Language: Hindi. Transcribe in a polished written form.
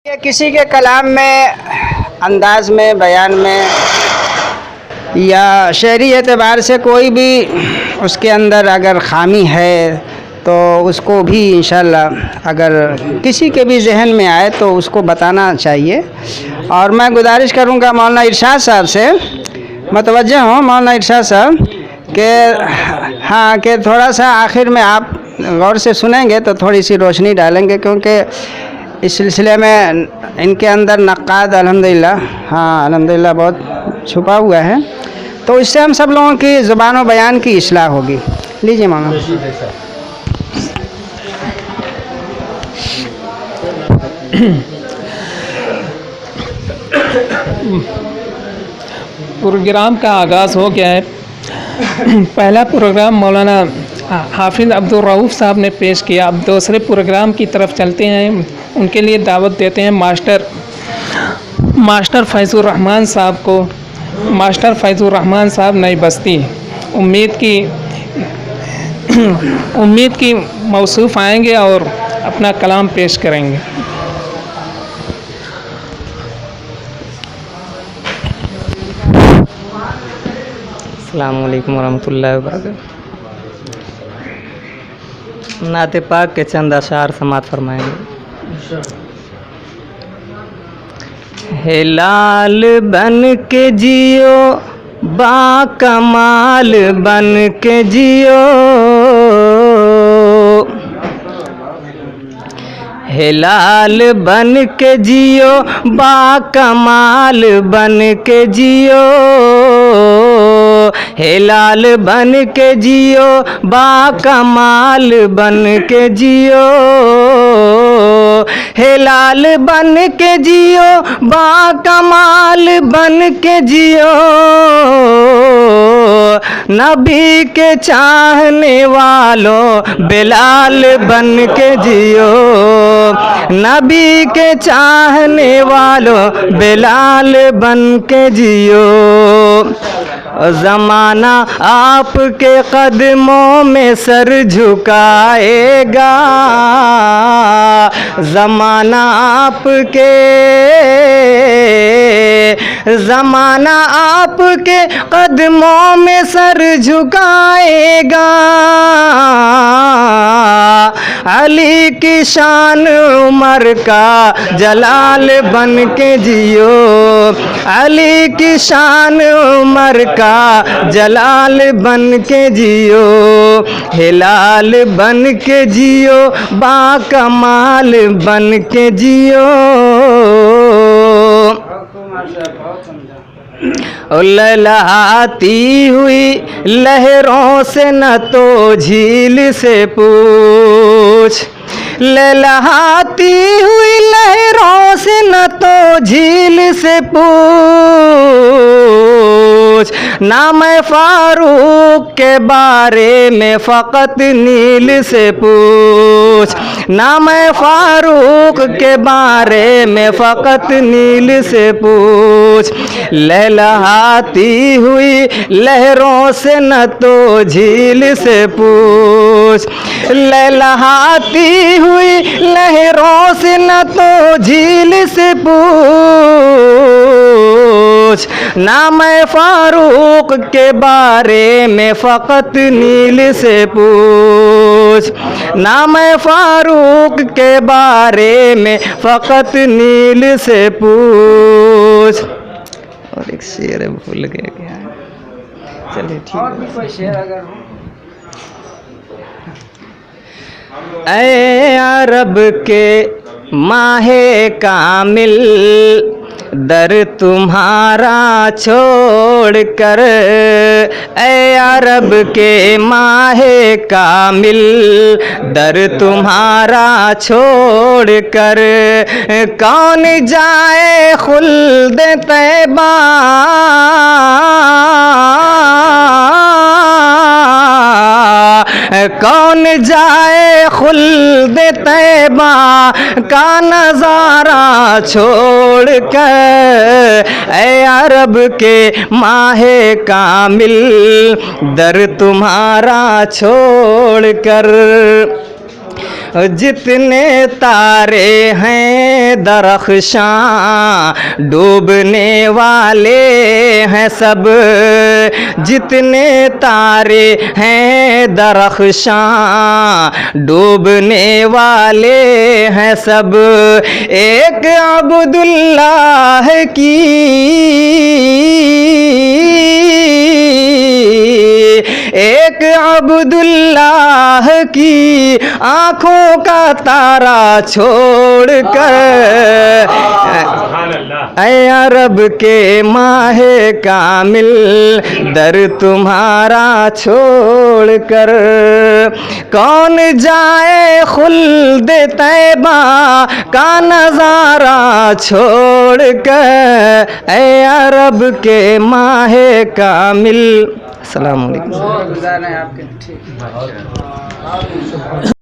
ये किसी के कलाम में, अंदाज में, बयान में या शहरी एतबार से कोई भी उसके अंदर अगर ख़ामी है तो उसको भी इंशाअल्लाह अगर किसी के भी जहन में आए तो उसको बताना चाहिए। और मैं गुजारिश करूँगा मौलाना इरशाद साहब से, मतवज्जह हूँ मौलाना इरशाद साहब के हाँ कि थोड़ा सा आखिर में आप गौर से सुनेंगे तो थोड़ी सी रोशनी डालेंगे, क्योंकि इस सिलसिले में इनके अंदर नक्काद अल्हम्दुलिल्लाह अल्हम्दुलिल्लाह बहुत छुपा हुआ है, तो इससे हम सब लोगों की ज़ुबान व बयान की इस्लाह होगी। लीजिए मामा। प्रोग्राम का आगाज़ हो गया है। पहला प्रोग्राम मौलाना हाफिज़ अब्दुल रऊफ़ साहब ने पेश किया। अब दूसरे प्रोग्राम की तरफ चलते हैं, उनके लिए दावत देते हैं मास्टर फैज़ुर रहमान साहब को। मास्टर फैज़ुर रहमान साहब नई बस्ती उम्मीद की मौसूफ़ आएंगे और अपना कलाम पेश करेंगे। अस्सलामु अलैकुम वरहमतुल्लाहि वबरकातुहू। नाते पाक के चंद अशार समात फरमाएंगे। हे लाल बन के जियो, बाकमाल बन के जियो, हे लाल बन के जियो, बाकमाल बन के जियो, हे लाल बन के जियो, बाकमाल बन के जियो, हे लाल बन के जियो, बाकमाल बन के जियो, नबी के चाहने वालों बिलाल बन के जियो, नबी के चाहने वालों बिलाल बन के जियो। ज़माना आपके कदमों में सर झुकाएगा, ज़माना आपके कदमों में सर झुकाएगा। अली की शान उमर का जलाल बन के जियो, अली की शान उमर का जलाल बन के जियो, हे लाल बन के जियो, बाकमाल बन के जियो। लहलहाती हुई लहरों से न तो झील से पूछ, लहलहाती हुई लहरों से न तो झील से पूछ, नाम फारूक के बारे में फ़कत नील से पूछ, नाम फारूक के बारे में फ़कत नील से पूछ, लहलहाती हुई लहरों से न तो झील से पूछ, लहलहाती हुई लहरों से न तो झील से पूछ, नाम फारूक के बारे में फ़कत नील से पूछ, नाम फारूक के बारे में फ़कत नील से पूछ। और एक शेर है भूल गया क्या है, चलिए ठीक है। ऐ अरब के माहे कामिल, दर तुम्हारा छोड़ कर, ऐ अरब के माहे कामिल, दर तुम्हारा छोड़ कर, कौन जाए खुल्द तैबा, कौन जाए खुल्द तैबा का नज़ारा छोड़ कर, ऐ अरब के माहे कामिल, दर तुम्हारा छोड़ कर, जितने तारे हैं दरख्शां डूबने वाले हैं सब, जितने तारे हैं दरख्शां डूबने वाले हैं सब। एक अब्दुल्लाह की एक अब्दुल्लाह की आँखों का तारा छोड़कर, ऐ अरब के माहे कामिल दर तुम्हारा छोड़कर, कौन जाए खुल्द तैबा का नज़ारा छोड़कर, ऐ अरब के माहे कामिल। अस्सलाम वालेकुम।